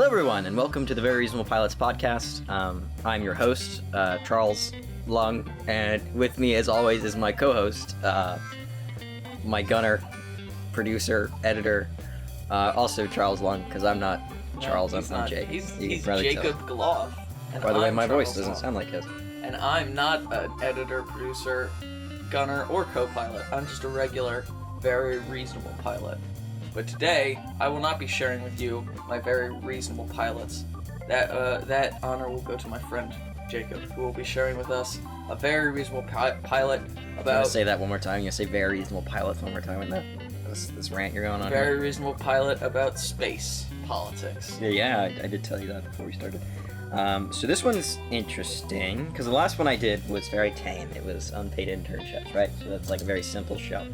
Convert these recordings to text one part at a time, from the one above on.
Hello, everyone, and welcome to the Very Reasonable Pilots podcast. I'm your host, Charles Lung, and with me, as always, is my co-host, my gunner, producer, editor, also Charles Lung, because I'm not Charles, I'm Jake. He's Jacob Gloff. By the way, my Charles voice doesn't Lung. sound like his. And I'm not an editor, producer, gunner, or co-pilot. I'm just a regular, very reasonable pilot. But today, I will not be sharing with you my very reasonable pilots. That honor will go to my friend Jacob, who will be sharing with us a very reasonable pilot about. I'm gonna say that one more time. You're gonna say very reasonable pilots one more time in this rant you're going on. Very here. reasonable pilot about space politics. Yeah, I did tell you that before we started. So this one's interesting because the last one I did was very tame. It was unpaid internships, right? So that's like a very simple show.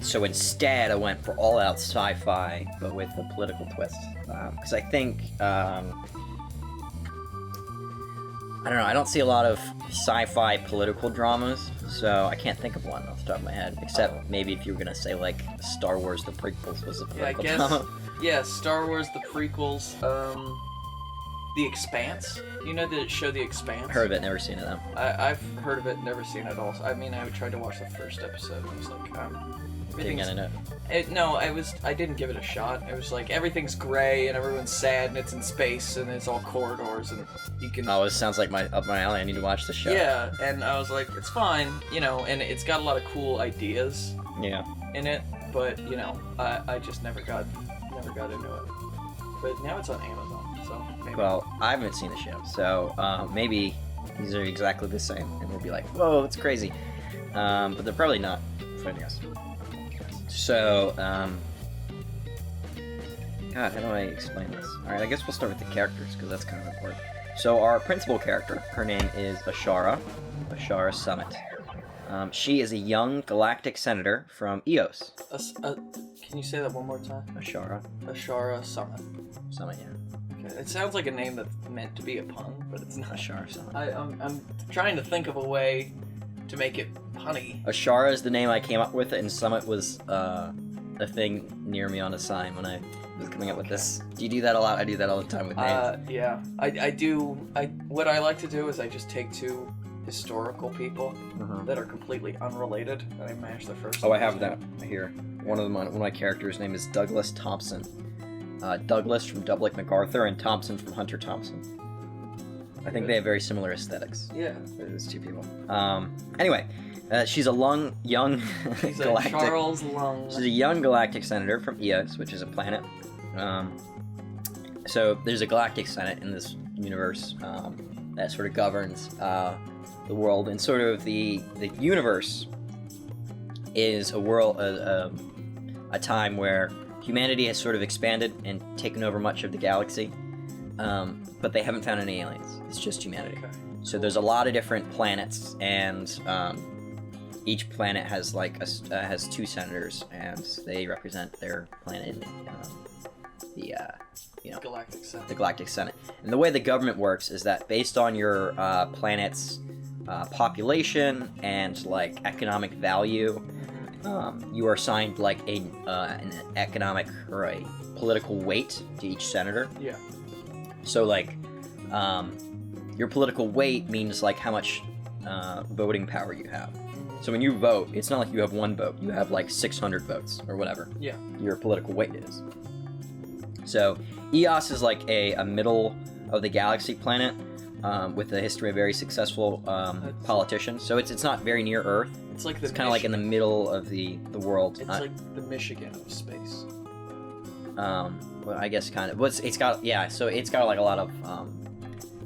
So instead, I went for all-out sci-fi, but with a political twist. Because I think, I don't know, I don't see a lot of sci-fi political dramas, so I can't think of one off the top of my head, except maybe if you were going to say, like, Star Wars The Prequels was a political drama. Yeah, Star Wars The Prequels, The Expanse. You know the show The Expanse? Heard of it, never seen it, though. I've heard of it, never seen it also. I mean, I tried to watch the first episode, and I was like, Didn't get into it. I didn't give it a shot. It was like, everything's gray, and everyone's sad, and it's in space, and it's all corridors, and you can... Oh, it sounds like up my alley. I need to watch the show. Yeah, and I was like, it's fine, and it's got a lot of cool ideas in it, but, I just never got into it. But now it's on Amazon, so maybe. Well, I haven't seen the show, so maybe these are exactly the same, and we'll be like, whoa, it's crazy. But they're probably not, I guess. So, God, how do I explain this? Alright, I guess we'll start with the characters, because that's kind of important. So our principal character, her name is Ashara Summit. She is a young galactic senator from Eos. Can you say that one more time? Ashara Summit. Summit, yeah. Okay. It sounds like a name that's meant to be a pun, but it's not. Ashara Summit. I'm trying to think of a way to make it punny. Ashara is the name I came up with, and Summit was a thing near me on a sign when I was coming up with this. Do you do that a lot? I do that all the time with names. Yeah, I do. What I like to do is I just take two historical people that are completely unrelated, and I mash the first. Oh, I have that here. One of my characters' name is Douglas Thompson. Douglas from Double MacArthur and Thompson from Hunter Thompson. I think they have very similar aesthetics. Yeah. Those two people. Anyway, she's a young She's galactic. Charles Lung. She's a young galactic senator from Eos, which is a planet. So there's a Galactic Senate in this universe that sort of governs the world, and sort of the universe is a world, a time where humanity has sort of expanded and taken over much of the galaxy. But they haven't found any aliens. It's just humanity. Okay. So there's a lot of different planets, and each planet has has two senators, and they represent their planet in the Galactic Senate. The Galactic Senate. And the way the government works is that based on your planet's population and like economic value, you are assigned like an economic or a political weight to each senator. Yeah. So, like, your political weight means, like, how much voting power you have. So when you vote, it's not like you have one vote. You have, like, 600 votes or whatever. Yeah. Your political weight is. So, Eos is, like, a middle of the galaxy planet with a history of very successful politicians. So it's not very near Earth. It's like It's kind of like in the middle of the world. It's like the Michigan of space. Well, I guess kind of. But it's got like a lot of A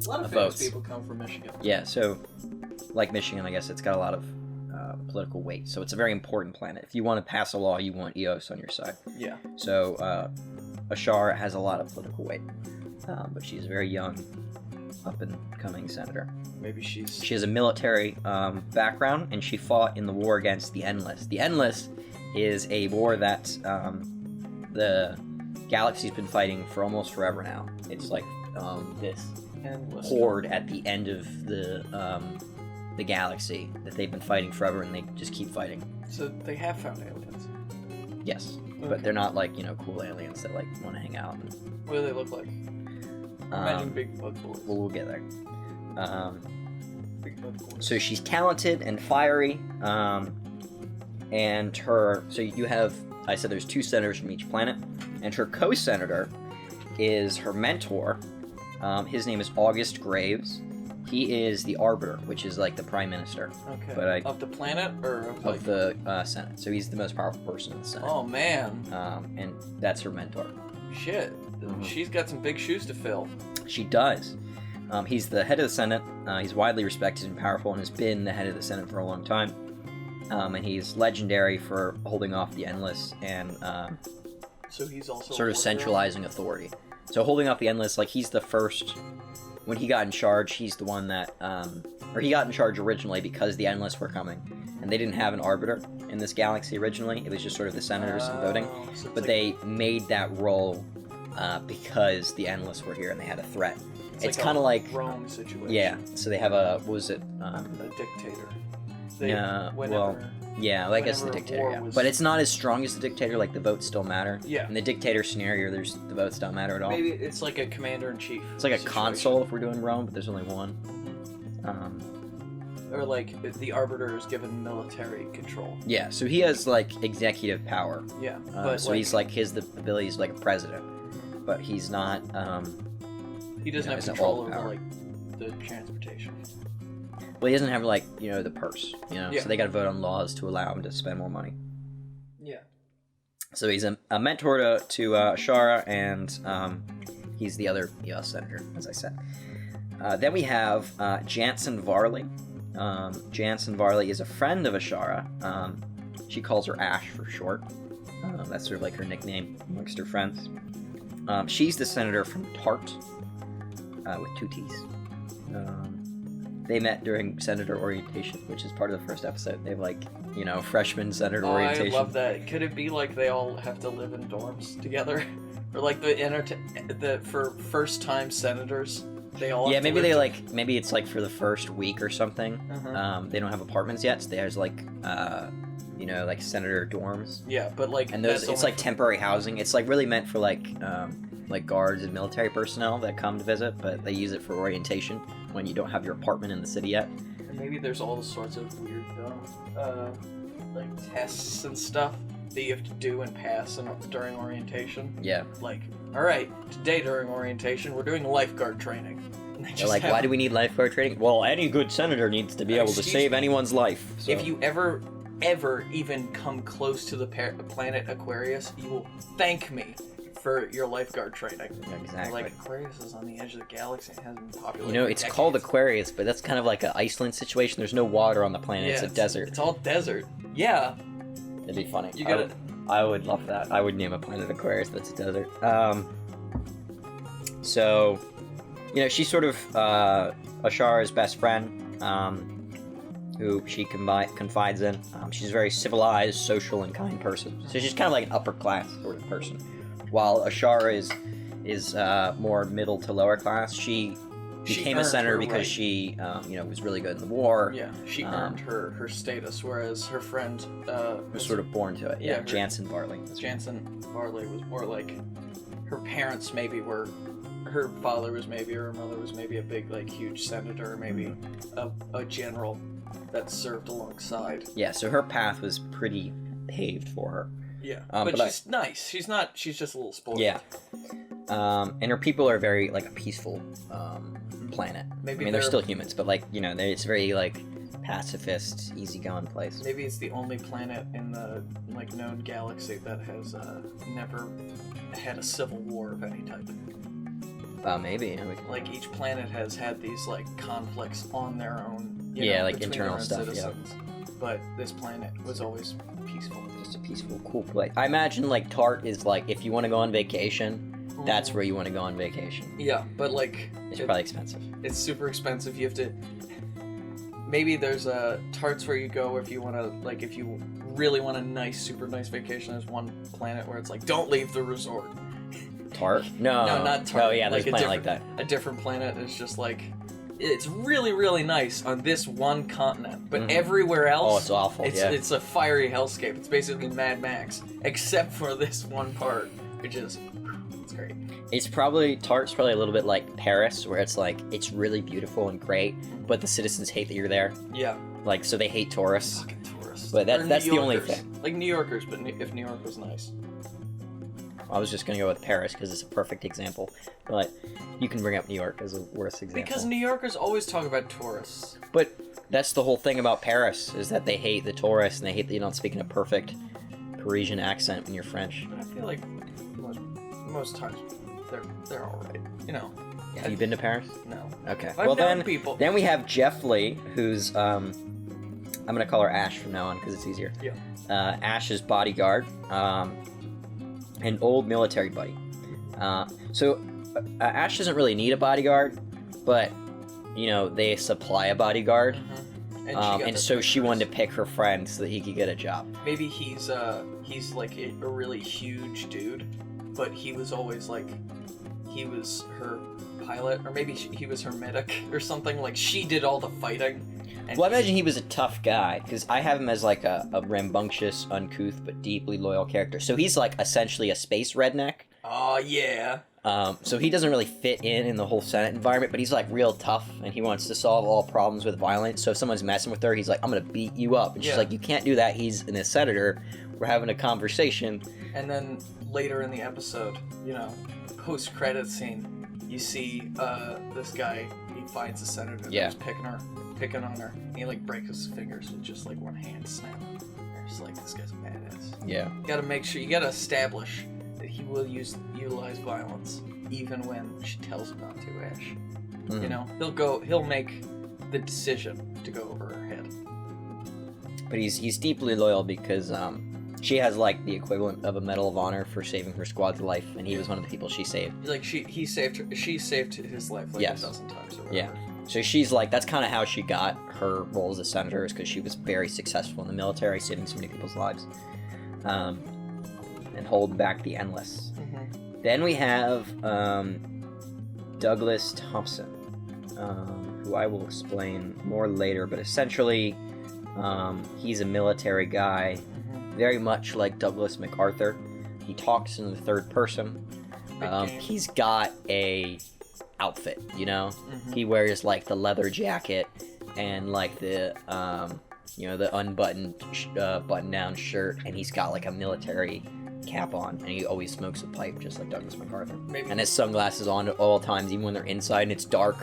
lot of famous votes. people come from Michigan. Yeah, so like Michigan, I guess it's got a lot of political weight. So it's a very important planet. If you want to pass a law, you want Eos on your side. Yeah. So Ashara has a lot of political weight, but she's a very young, up-and-coming senator. Maybe she has a military background, and she fought in the war against the Endless. The Endless is a war that the galaxy's been fighting for almost forever now. It's like this horde at the end of the galaxy that they've been fighting forever, and they just keep fighting. So they have found aliens. Yes. but they're not like cool aliens that like want to hang out. What do they look like? Imagine big bug boys. Well, we'll get there. Big bug boys. So she's talented and fiery, and her. So you have. I said there's 2 senators from each planet, and her co-senator is her mentor. His name is August Graves. He is the Arbiter, which is like the prime minister. Okay. But of the planet or of the Senate. So he's the most powerful person in the Senate. Oh man. And that's her mentor. Shit. She's got some big shoes to fill. She does. He's the head of the Senate. He's widely respected and powerful, and has been the head of the Senate for a long time. And he's legendary for holding off the Endless and so he's also sort of centralizing authority. So holding off the Endless, like he's the first. When he got in charge, he's the one that, or he got in charge originally because the Endless were coming, and they didn't have an Arbiter in this galaxy originally. It was just sort of the senators and voting, so but they made that role because the Endless were here and they had a threat. It's kind of like Rome situation. Yeah. So they have a what was it? A dictator. I guess the dictator. Yeah. But it's not as strong as the dictator. Like the votes still matter. Yeah. In the dictator scenario, the votes don't matter at all. Maybe it's like a commander-in-chief. It's like a consul if we're doing Rome, but there's only one. Or like the Arbiter is given military control. Yeah. So he has like executive power. Yeah. But so he's like the ability is like a president, but he's not. He doesn't have control over like the transportation. Well, he doesn't have like the purse, Yeah. So they got to vote on laws to allow him to spend more money. Yeah. So he's a mentor to Ashara, and he's the other senator, as I said. Then we have Jansen Varley. Jansen Varley is a friend of Ashara. She calls her Ash for short. That's sort of like her nickname amongst her friends. She's the senator from Tart, with 2 T's. They met during senator orientation, which is part of the first episode. They have like, freshman senator orientation. I love that. Could it be like they all have to live in dorms together? Or like for first time senators, they all have to maybe live maybe it's like for the first week or something. They don't have apartments yet, so there's like like senator dorms. Yeah, but like and it's like temporary housing. It's like really meant for like guards and military personnel that come to visit, but they use it for orientation when you don't have your apartment in the city yet. And maybe there's all sorts of weird like tests and stuff that you have to do and pass during orientation. Yeah. Like, all right, today during orientation we're doing lifeguard training. They're like, why do we need lifeguard training? Well, any good senator needs to be able to save anyone's life. So. If you ever even come close to the planet Aquarius, you will thank me for your lifeguard training. Exactly. Like, Aquarius is on the edge of the galaxy and hasn't been populated. It's called Aquarius, but that's kind of like an Iceland situation. There's no water on the planet. It's a desert. It's all desert. Yeah. It'd be funny. You gotta... I would love that. I would name a planet Aquarius that's a desert. So, she's sort of Ashara's best friend, who she confides in. She's a very civilized, social, and kind person. So she's kind of like an upper class sort of person. While Ashara is more middle to lower class, she became a senator because she was really good in the war. Yeah, she earned her status, whereas her friend was sort of born to it. Yeah, Jansen Varley. Jansen Varley was more like her parents maybe were. Her father was maybe, or her mother was maybe a big, like, huge senator, or maybe a general that served alongside. Yeah, so her path was pretty paved for her. Yeah, but she's nice. She's just a little spoiled. Yeah. And her people are very, like, a peaceful planet. Maybe they're still humans, but, like, it's very, like, pacifist, easygoing place. Maybe it's the only planet in the, like, known galaxy that has never had a civil war of any type. Maybe. Like, each planet has had these, like, conflicts on their own. Like internal stuff, citizens. Yeah. But this planet was always peaceful. Just a peaceful, cool place. I imagine, like, Tart is, like, if you want to go on vacation, that's where you want to go on vacation. Yeah, but, like... It's probably expensive. It's super expensive. You have to... Maybe there's Tarts where you go if you want to, like, if you really want a nice, super nice vacation. There's one planet where it's like, don't leave the resort. Tart? No, not Tart. Oh, yeah, there's a planet like that. A different planet is just like, it's really, really nice on this one continent, but everywhere else, oh, it's awful. It's a fiery hellscape. It's basically Mad Max, except for this one part, which is it's great. Tart's probably a little bit like Paris, where it's like it's really beautiful and great, but the citizens hate that you're there. Yeah. Like, so they hate tourists. Fucking tourists. But that's the only thing. Like New Yorkers, but if New York was nice. I was just gonna go with Paris because it's a perfect example, but you can bring up New York as a worse example. Because New Yorkers always talk about tourists. But that's the whole thing about Paris, is that they hate the tourists and they hate that you're not speaking a perfect Parisian accent when you're French. But I feel like most times they're all right. You know. Have you been to Paris? No. Okay. Well, then we have Jeff Lee, who's I'm gonna call her Ash from now on because it's easier. Yeah. Ash's bodyguard. An old military buddy. So Ash doesn't really need a bodyguard, but you know they supply a bodyguard, and so she wanted to pick her friend so that he could get a job. Maybe he's like a really huge dude, but he was always like he was her pilot, or maybe he was her medic or something. Like she did all the fighting. Well, I imagine he was a tough guy, because I have him as like a rambunctious, uncouth, but deeply loyal character. So he's like essentially a space redneck. Oh, yeah. So he doesn't really fit in the whole Senate environment, but he's like real tough, and he wants to solve all problems with violence. So if someone's messing with her, he's like, I'm going to beat you up. And she's like, you can't do that. He's a senator. We're having a conversation. And then later in the episode, you know, post-credit scene, you see this guy, he finds the senator that's picking on her, and he like breaks his fingers with just like one hand snap. You're just like, this guy's a badass. Yeah. You gotta make sure, you gotta establish that he will utilize violence even when she tells him not to, Ash. Mm-hmm. You know, he'll make the decision to go over her head. But he's deeply loyal because she has like the equivalent of a Medal of Honor for saving her squad's life, and he was one of the people she saved. Like she saved his life like a dozen times or whatever. Yeah. So she's like, that's kind of how she got her role as a senator, is because she was very successful in the military, saving so many people's lives, and holding back the endless. Mm-hmm. Then we have Douglas Thompson, who I will explain more later, but essentially he's a military guy, very much like Douglas MacArthur. He talks in the third person. He's got a outfit, you know? Mm-hmm. He wears like the leather jacket and like the the unbuttoned button-down shirt, and he's got like a military cap on, and he always smokes a pipe just like Douglas MacArthur. Maybe. And his sunglasses on at all times, even when they're inside and it's dark.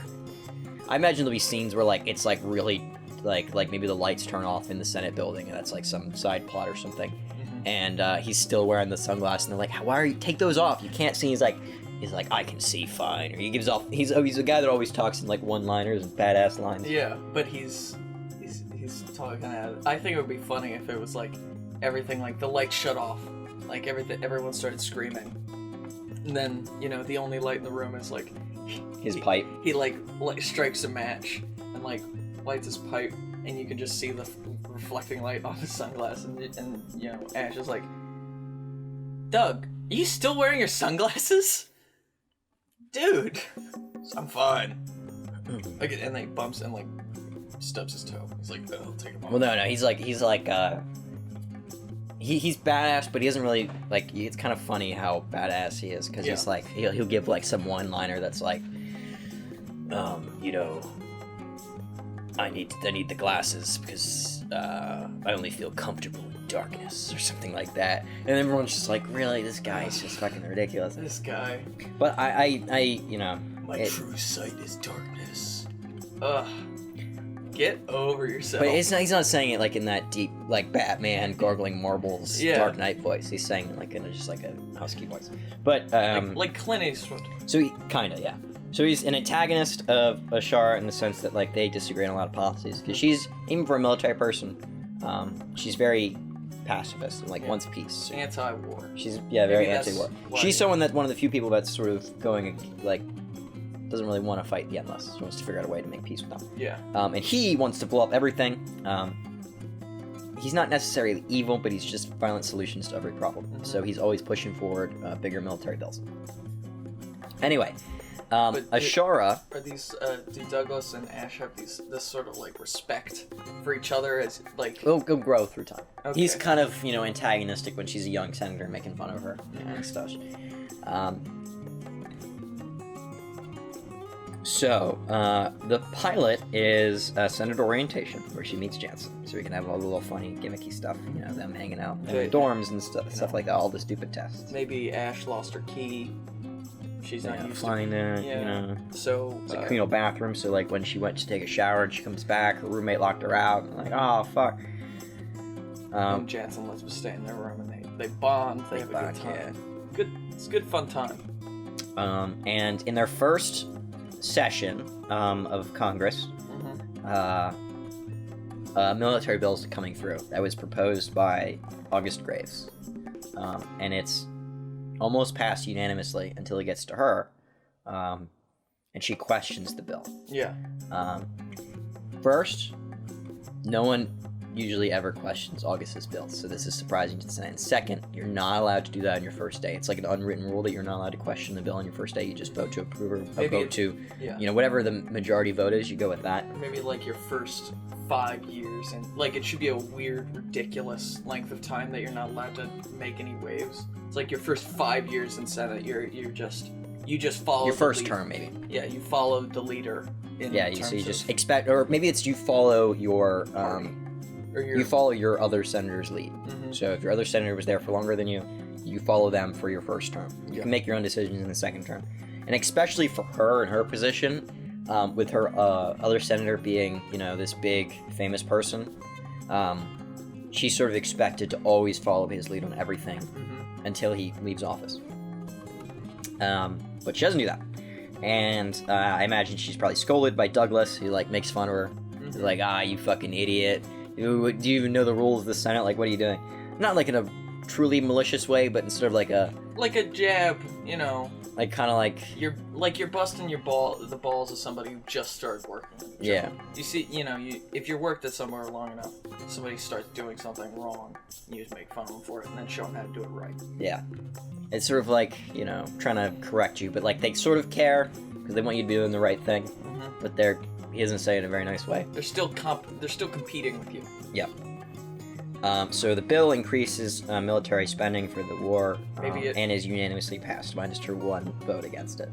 I imagine there'll be scenes where like it's like really like maybe the lights turn off in the Senate building, and that's like some side plot or something. Mm-hmm. And he's still wearing the sunglasses, and they're like, why are you take those off? You can't see. He's like, I can see fine. Or he gives off. He's a guy that always talks in like one-liners and badass lines. Yeah, but he's talking. I think it would be funny if it was like everything, like the lights shut off, like everyone started screaming, and then the only light in the room is like his pipe. He like strikes a match and like lights his pipe, and you can just see the reflecting light on his sunglasses, and Ash is like, Doug, are you still wearing your sunglasses? Dude, I'm fine. Like, and then he bumps and like stubs his toe. He's like, oh, I'll take him off. Well, no, he's badass, but he doesn't really like. It's kind of funny how badass he is, because he's like he'll give like some one-liner that's like, I need the glasses because I only feel comfortable in darkness, or something like that. And everyone's just like, really, this guy is just fucking ridiculous. This guy. But I my true sight is darkness. Ugh. Get over yourself. But he's not saying it like in that deep, like Batman gargling marbles, Dark Knight voice. He's saying it like in just like a husky voice. But like Clint Eastwood. So he kinda, yeah. So he's an antagonist of Ashara in the sense that like they disagree on a lot of policies. Because she's, even for a military person, she's very pacifist and like wants peace. Anti-war. She's very anti-war. She's one of the few people that's sort of going like doesn't really want to fight the endless. She wants to figure out a way to make peace with them. Yeah. And he wants to blow up everything. He's not necessarily evil, but he's just violent solutions to every problem. Mm-hmm. So he's always pushing forward bigger military bills. Anyway, Ashara. Are these do Douglas and Ash have this sort of like respect for each other as like? It'll grow through time. Okay. He's kind of antagonistic when she's a young senator, making fun of her and stuff. So the pilot is Senate orientation, where she meets Jansen, so we can have all the little funny gimmicky stuff, them hanging out in the dorms and stuff like that, all the stupid tests. Maybe Ash lost her key. She's not used find to it. So it's a communal bathroom, so like when she went to take a shower and she comes back, her roommate locked her out. And like, oh fuck. And Jansen lets them stay in their room, and they bond. They have a good time. Yeah. It's good fun time. And in their first session of Congress, military bills coming through that was proposed by August Graves, and it's almost passed unanimously until it gets to her, and she questions the bill. Yeah. First, no one usually ever questions August's bill, so this is surprising to the Senate. And second, you're not allowed to do that on your first day. It's like an unwritten rule that you're not allowed to question the bill on your first day. You just vote to approve or vote to, whatever the majority vote is, you go with that. Or maybe like your first 5 years, and like it should be a weird, ridiculous length of time that you're not allowed to make any waves. It's like your first 5 years in Senate, you just follow your first term, maybe. Yeah, you follow the leader. You just expect, or maybe it's you follow your you follow your other senator's lead. Mm-hmm. So if your other senator was there for longer than you, you follow them for your first term. You can make your own decisions in the second term, and especially for her in her position, with her other senator being this big famous person, she's sort of expected to always follow his lead on everything until he leaves office. But she doesn't do that, and I imagine she's probably scolded by Douglas, who makes fun of her. He's like, you fucking idiot. Do you even know the rules of the Senate? Like, what are you doing? Not like in a truly malicious way, but instead of like a jab, like kind of like you're busting the balls of somebody who just started working. Yeah. You see, if you worked at somewhere long enough, somebody starts doing something wrong, you just make fun of them for it, and then show them how to do it right. Yeah. It's sort of like trying to correct you, but they sort of care because they want you to be doing the right thing, but he doesn't say it in a very nice way. They're still competing with you. Yeah. So the bill increases military spending for the war, and is unanimously passed, minus her one vote against it.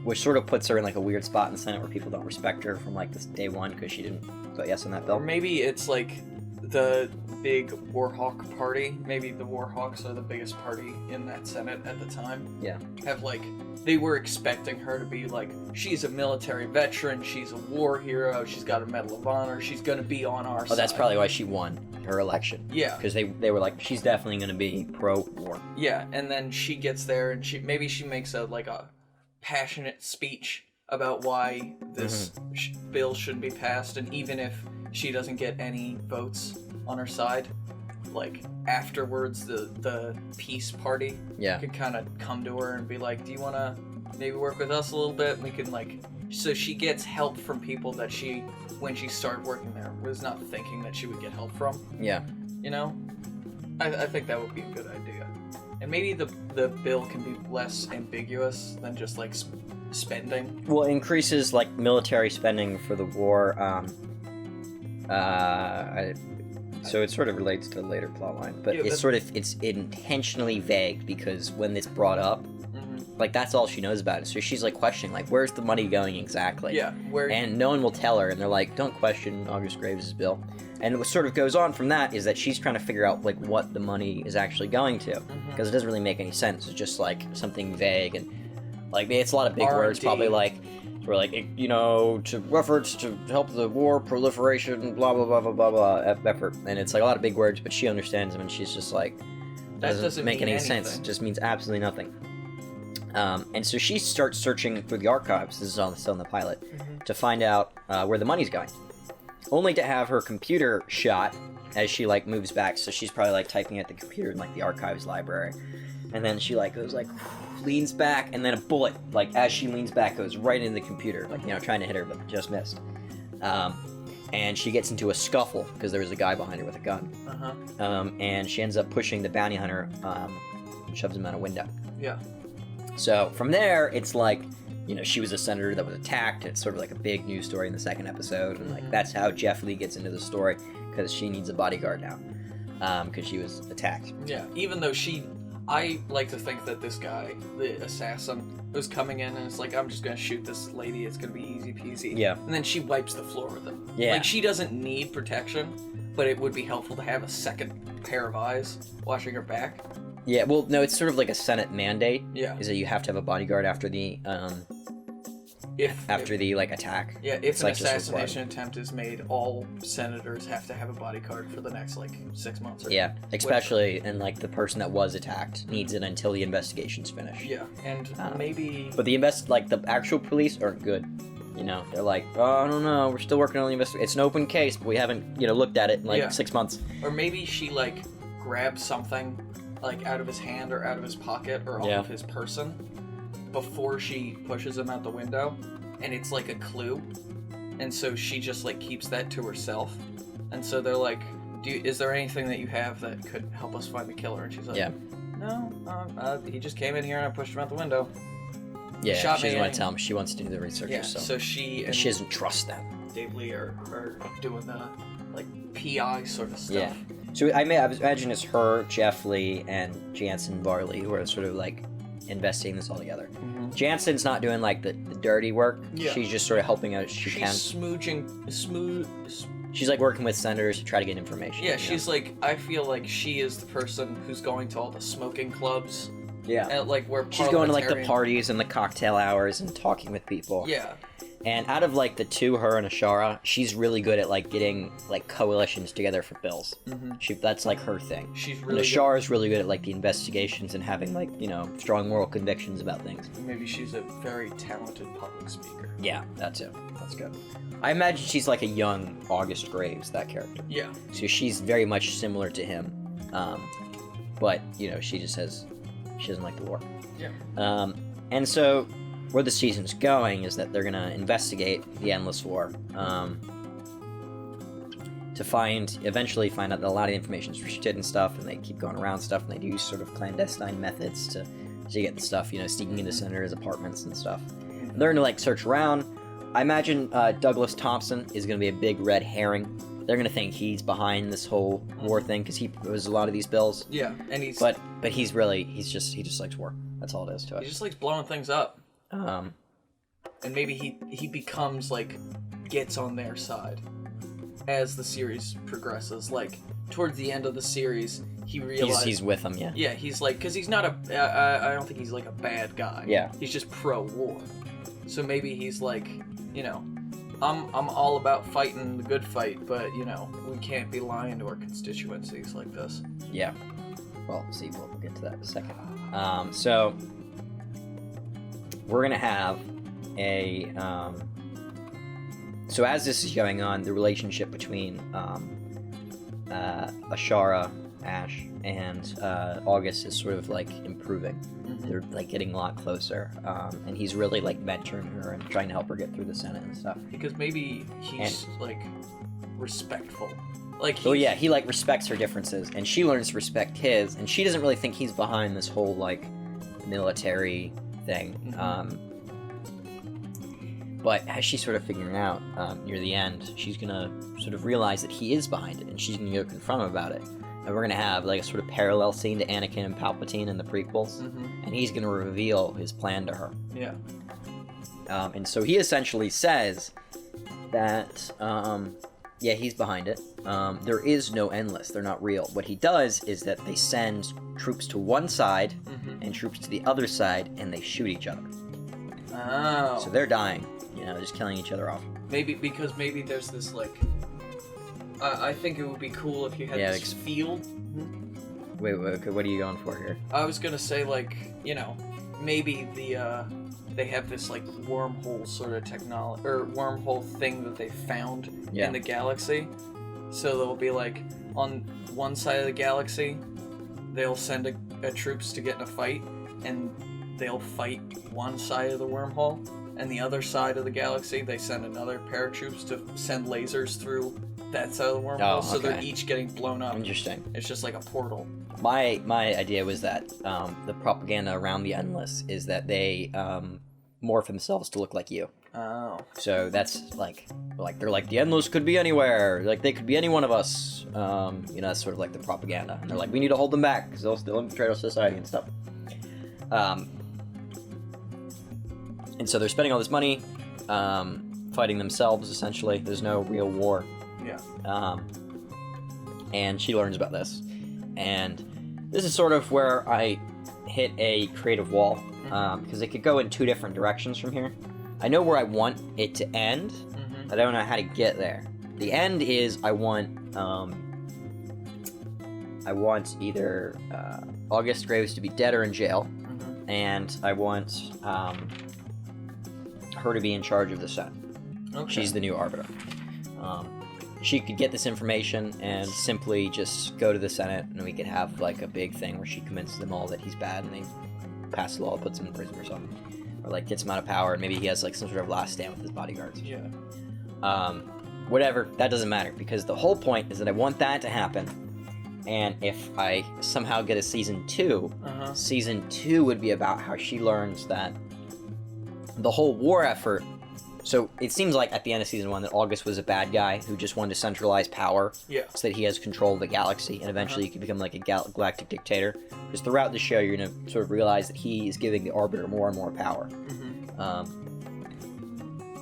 Which sort of puts her in a weird spot in the Senate where people don't respect her from this day one because she didn't vote yes on that bill. Or maybe it's the big Warhawk party. Maybe the Warhawks are the biggest party in that Senate at the time. Yeah. They were expecting her to be she's a military veteran, she's a war hero, she's got a Medal of Honor, she's gonna be on our side. Oh, that's probably why she won her election. Yeah. Because they were she's definitely gonna be pro-war. Yeah, and then she gets there and she makes a passionate speech about why this bill shouldn't be passed, and even if she doesn't get any votes on her side, afterwards the peace party could kind of come to her and be like, do you want to maybe work with us a little bit? And we can so she gets help from people that she, when she started working there, was not thinking that she would get help from. Yeah. I think that would be a good idea. And maybe the bill can be less ambiguous than just spending. Well, it increases military spending for the war. So it sort of relates to the later plotline, but it's intentionally vague because when it's brought up, that's all she knows about it. So she's questioning, where's the money going exactly? Yeah, and no one will tell her, and they're like, don't question August Graves' bill. And what sort of goes on from that is that she's trying to figure out what the money is actually going to, because it doesn't really make any sense. It's just something vague, and it's a lot of big R&D. words, probably to efforts to help the war proliferation, blah blah blah blah blah blah effort, and it's a lot of big words, but she understands them, and she's just that doesn't make any sense. It just means absolutely nothing. And so she starts searching through the archives. This is still in the pilot, to find out where the money's going, only to have her computer shot as she moves back. So she's probably typing at the computer in the archives library, and then she goes leans back, and then a bullet as she leans back goes right into the computer, trying to hit her, but just missed. And she gets into a scuffle because there was a guy behind her with a gun. And she ends up pushing the bounty hunter, shoves him out a window. Yeah. So from there, it's like, she was a senator that was attacked. It's sort of like a big news story in the second episode, and like that's how Jeff Lee gets into the story, because she needs a bodyguard now, because she was attacked. Yeah, even though I like to think that this guy, the assassin, was coming in and it's like, I'm just gonna shoot this lady, it's gonna be easy peasy. Yeah. And then she wipes the floor with him. Yeah. Like, she doesn't need protection, but it would be helpful to have a second pair of eyes watching her back. Yeah, well, no, it's sort of like a Senate mandate. Yeah. Is that you have to have a bodyguard after the attack. Yeah, if It's an like just assassination attempt is made, all senators have to have a bodyguard for the next 6 months. Yeah, especially and like the person that was attacked needs it until the investigation's finished. Yeah, and maybe. But the actual police aren't good. They're like, oh, I don't know, we're still working on the investigation. It's an open case, but we haven't, looked at it in 6 months. Or maybe she grabs something out of his hand or out of his pocket or off of his person before she pushes him out the window, and it's like a clue, and so she just keeps that to herself, and so they're like, is there anything that you have that could help us find the killer? And she's like, no, he just came in here and I pushed him out the window. Yeah, she doesn't want to tell him. She wants to do the research herself. So she doesn't trust them. Dave Lee are doing the PI sort of stuff. Yeah. So I imagine it's her, Jeff Lee, and Jansen Varley who are sort of investigating this all together. Mm-hmm. Jansen's not doing the dirty work. Yeah. She's just sort of helping out as she can. She's She's working with senators to try to get information. Yeah, she's I feel like she is the person who's going to all the smoking clubs. Yeah. And where she's going to the parties and the cocktail hours and talking with people. Yeah. And out of the two, her and Ashara, she's really good at getting coalitions together for bills. Mm-hmm. That's her thing. She's really. And Ashara's really good at the investigations and having strong moral convictions about things. Maybe she's a very talented public speaker. Yeah, that's it. That's good. I imagine she's a young August Graves, that character. Yeah. So she's very much similar to him, but she just she doesn't like the war. Yeah. And so where the season's going is that they're going to investigate the Endless War to eventually find out that a lot of the information is restricted and stuff, and they keep going around stuff, and they do sort of clandestine methods to get the stuff, sneaking into senators' apartments and stuff. And they're going to search around. I imagine Douglas Thompson is going to be a big red herring. They're going to think he's behind this whole war thing because he was a lot of these bills. Yeah, and he's... But he just likes war. That's all it is to it. He just likes blowing things up. And maybe he becomes gets on their side as the series progresses. Towards the end of the series, he realizes he's with them. Yeah. Yeah, he's because he's not I don't think he's a bad guy. Yeah. He's just pro-war. So maybe he's I'm all about fighting the good fight, but we can't be lying to our constituencies like this. Yeah. Well, see, we'll get to that in a second. So we're gonna have a so as this is going on, the relationship between Ashara, Ash, and August is sort of improving. Mm-hmm. They're getting a lot closer, and he's really mentoring her and trying to help her get through the Senate and stuff. Because maybe he's respectful. He respects her differences, and she learns to respect his, and she doesn't really think he's behind this whole military thing. Mm-hmm. But as she's sort of figuring out near the end, she's gonna sort of realize that he is behind it, and she's gonna go confront him about it. And we're gonna have a sort of parallel scene to Anakin and Palpatine in the prequels, mm-hmm. and he's gonna reveal his plan to her. Yeah. And so he essentially says that, he's behind it. There is no Endless. They're not real. What he does is that they send troops to one side mm-hmm. and troops to the other side, and they shoot each other. Oh. So they're dying, just killing each other off. Maybe there's this I think it would be cool if you had this field. Mm-hmm. Wait, what are you going for here? I was gonna say maybe they have this wormhole sort of technology or wormhole thing that they found in the galaxy. So they'll be on one side of the galaxy, they'll send a troops to get in a fight, and they'll fight one side of the wormhole, and the other side of the galaxy, they send another pair of troops to send lasers through that side of the wormhole, so they're each getting blown up. Interesting. It's just like a portal. my idea was that the propaganda around the Endless is that they morph themselves to look like you. Oh. So that's like they're like, the Endless could be anywhere. Like, they could be any one of us. That's sort of like the propaganda. And they're like, we need to hold them back because they'll still infiltrate our society and stuff. And so they're spending all this money fighting themselves, essentially. There's no real war. Yeah. And she learns about this. And this is sort of where I hit a creative wall, because it could go in two different directions from here. I know where I want it to end, but I don't know how to get there. The end is I want either August Graves to be dead or in jail, and I want her to be in charge of the Senate. Okay. She's the new Arbiter. She could get this information and simply just go to the Senate, and we could have like a big thing where she convinces them all that he's bad, and they pass a law, puts him in prison or something, or like gets him out of power, and maybe he has like some sort of last stand with his bodyguards. Yeah. Whatever, that doesn't matter, because the whole point is that I want that to happen. And if I somehow get a season 2, season 2 would be about how she learns that the whole war effort. So it seems like at the end of season 1 that August was a bad guy who just wanted to centralize power, so that he has control of the galaxy, and eventually he could become like a galactic dictator. Because throughout the show, you're going to sort of realize that he is giving the Arbiter more and more power.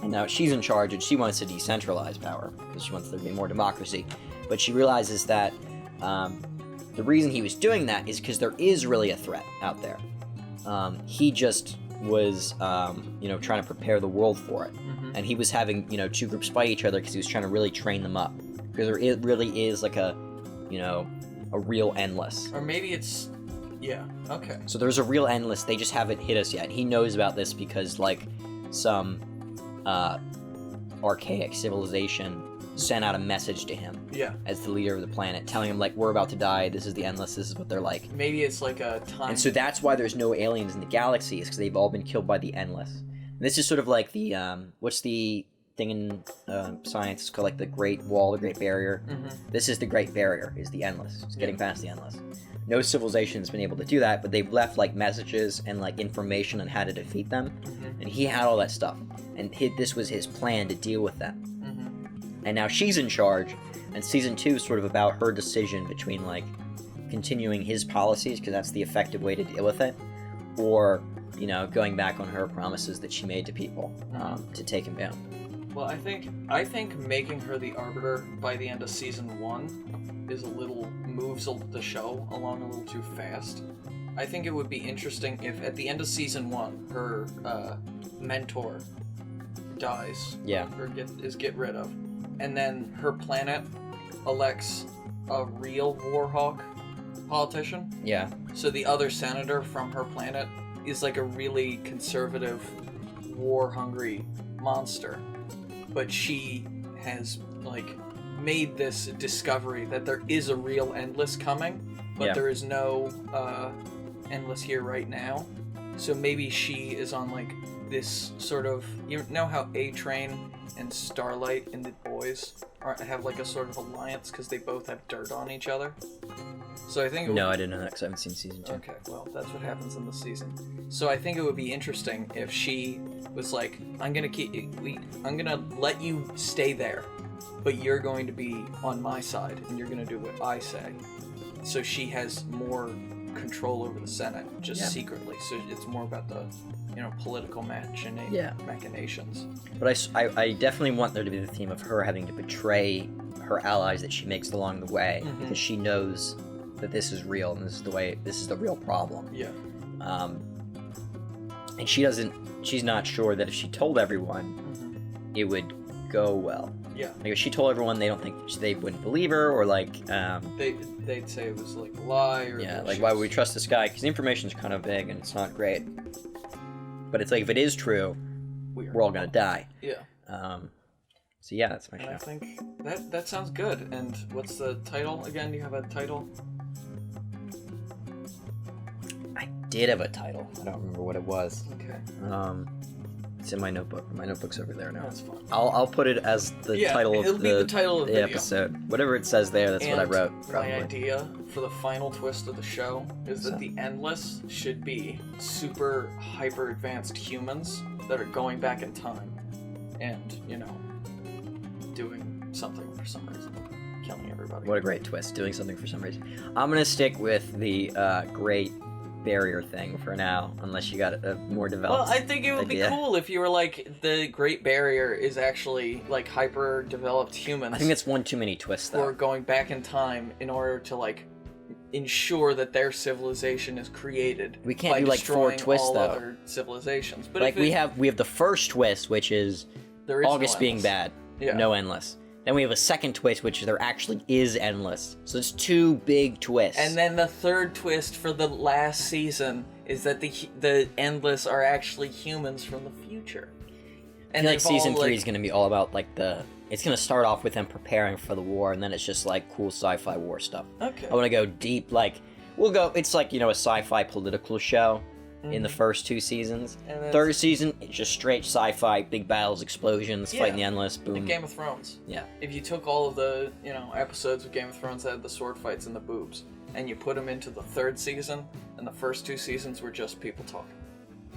And now she's in charge, and she wants to decentralize power because she wants there to be more democracy. But she realizes that the reason he was doing that is because there is really a threat out there. He just was, trying to prepare the world for it. And he was having, two groups fight each other because he was trying to really train them up. Because there really is like a real Endless. Or maybe it's... Yeah, okay. So there's a real Endless, they just haven't hit us yet. He knows about this because, like, some archaic civilization sent out a message to him as the leader of the planet, telling him, like, we're about to die, this is the Endless, this is what they're like. Maybe it's like a time... And so that's why there's no aliens in the galaxy, is because they've all been killed by the Endless. And this is sort of like the, what's the thing in science? It's called, like, the Great Wall, the Great Barrier. This is the Great Barrier, is the Endless. It's getting past the Endless. No civilization's been able to do that, but they've left, like, messages and, like, information on how to defeat them. And he had all that stuff. And this was his plan to deal with them. And now she's in charge, and season 2 is sort of about her decision between, like, continuing his policies, because that's the effective way to deal with it, or, going back on her promises that she made to people to take him down. Well, I think making her the Arbiter by the end of season 1 is moves the show along a little too fast. I think it would be interesting if at the end of season 1 her mentor dies. Yeah. Or is get rid of. And then her planet elects a real Warhawk politician. Yeah. So the other senator from her planet is like a really conservative, war-hungry monster. But she has, like, made this discovery that there is a real Endless coming, but there is no Endless here right now. So maybe she is on, like, this sort of... You know how A-Train and Starlight and the boys have, like, a sort of alliance because they both have dirt on each other? So I think... No, I didn't know that because I haven't seen season 2. Okay, well, that's what happens in the season. So I think it would be interesting if she was like, I'm gonna let you stay there, but you're going to be on my side, and you're gonna do what I say. So she has more control over the Senate, just secretly. So it's more about the, political machinations. But I definitely want there to be the theme of her having to betray her allies that she makes along the way, because she knows that this is real, and this is the real problem. Yeah. And she's not sure that if she told everyone, it would go well. Yeah. Like, if she told everyone, they wouldn't believe her, or like, they'd say it was like a lie, or why would we trust this guy? Because the information's kind of vague and it's not great. But it's like, if it is true, we're all gonna die. Yeah. So yeah, that's my show. I think that sounds good. And what's the title again? Do you have a title? I did have a title. I don't remember what it was. Okay. It's in my notebook. My notebook's over there now. That's fine. I'll put it as the title it'll of be the title of the video. episode. Whatever it says there, that's what I wrote. Probably. My idea for the final twist of the show is that the Endless should be super hyper advanced humans that are going back in time and, doing something for some reason. Killing everybody. What a great twist, doing something for some reason. I'm going to stick with the great barrier thing for now, unless you got a more developed Well, I think it would be cool if you were like, the Great Barrier is actually like hyper developed humans. I think that's one too many twists, though. Who are going back in time in order to like ensure that their civilization is created. We can't do like 4 twists all though. Other civilizations, but like we have the first twist, which is August being bad, no Endless. Then we have a second twist, which there actually is Endless. So it's 2 big twists. And then the third twist for the last season is that the Endless are actually humans from the future. And like season 3 is going to be all about like it's going to start off with them preparing for the war, and then it's just like cool sci-fi war stuff. Okay. I want to go deep, it's like, a sci-fi political show in the first 2 seasons. And third season, it's just straight sci-fi, big battles, explosions, fighting the Endless, boom. Like Game of Thrones. Yeah. If you took all of the, episodes of Game of Thrones that had the sword fights and the boobs, and you put them into the 3rd season, and the first 2 seasons were just people talking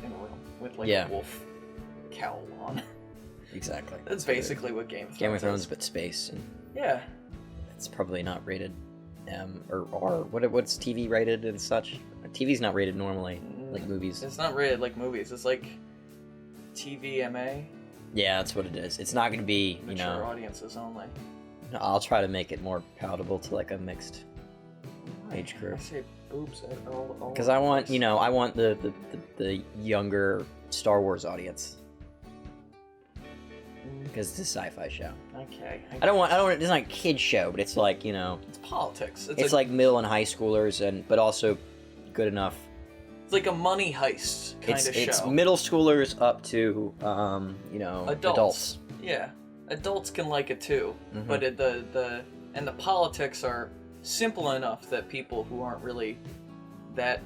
in a room with a wolf cowl on. Exactly. That's basically what Game of Thrones is. But space. And yeah. It's probably not rated or R. What's TV rated and such? TV's not rated normally, like movies. It's not rated like movies. It's like TVMA. Yeah, that's what it is. It's not going to be, mature audiences only. I'll try to make it more palatable to like a mixed age group. I say boobs all because I want, I want the younger Star Wars audience. Because it's a sci-fi show. Okay. I don't want. It's not a kid show, but it's like It's politics. It's like middle and high schoolers, but also good enough. It's like a money heist kind of show. It's middle schoolers up to adults. Yeah, adults can like it too, but the politics are simple enough that people who aren't really that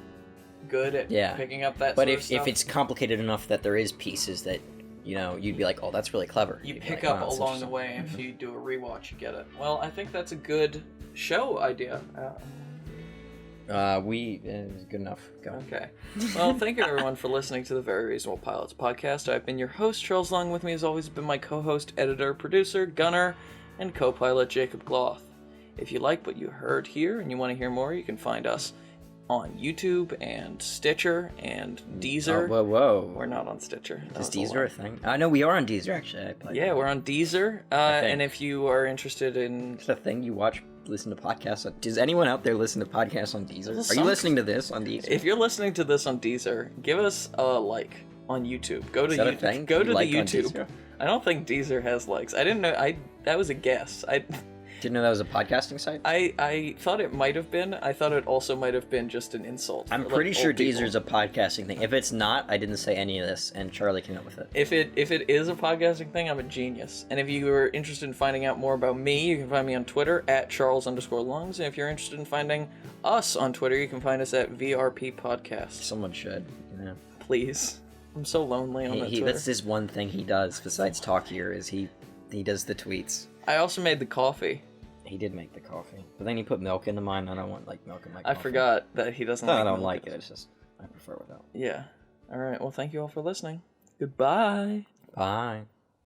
good at picking up that. But sort of stuff, if it's complicated enough that there is pieces that you'd be like, oh, that's really clever. You pick up along the way. If you do a rewatch, you get it. Well, I think that's a good show idea. Good enough. Go. Okay. Well, thank you everyone for listening to the Very Reasonable Pilots podcast. I've been your host, Charles Long. With me as always has been my co-host, editor, producer, gunner, and co-pilot, Jacob Gloth. If you like what you heard here and you want to hear more, you can find us on YouTube and Stitcher and Deezer. Oh, whoa. We're not on Stitcher. Is Deezer a thing? I know we are on Deezer, actually. Yeah, we're on Deezer. And if you are interested in... It's a thing you listen to podcasts on... Does anyone out there listen to podcasts on Deezer? Are you listening to this on Deezer? If you're listening to this on Deezer, give us a like on YouTube. Go to YouTube. Go to the YouTube. I don't think Deezer has likes. I didn't know. That was a guess. Didn't know that was a podcasting site? I thought it might have been. I thought it also might have been just an insult. I'm pretty sure Deezer's a podcasting thing. If it's not, I didn't say any of this, and Charlie came up with it. If it is a podcasting thing, I'm a genius. And if you are interested in finding out more about me, you can find me on Twitter at Charles_Lungs. And if you're interested in finding us on Twitter, you can find us at VRP Podcast. Someone should. Yeah. Please. I'm so lonely on that Twitter. That's his one thing he does besides talk here is he does the tweets. I also made the coffee. He did make the coffee, but then he put milk into mine. And I don't want milk in my coffee. I forgot that he doesn't. I don't like it. It's just I prefer without. Yeah. All right. Well, thank you all for listening. Goodbye. Bye.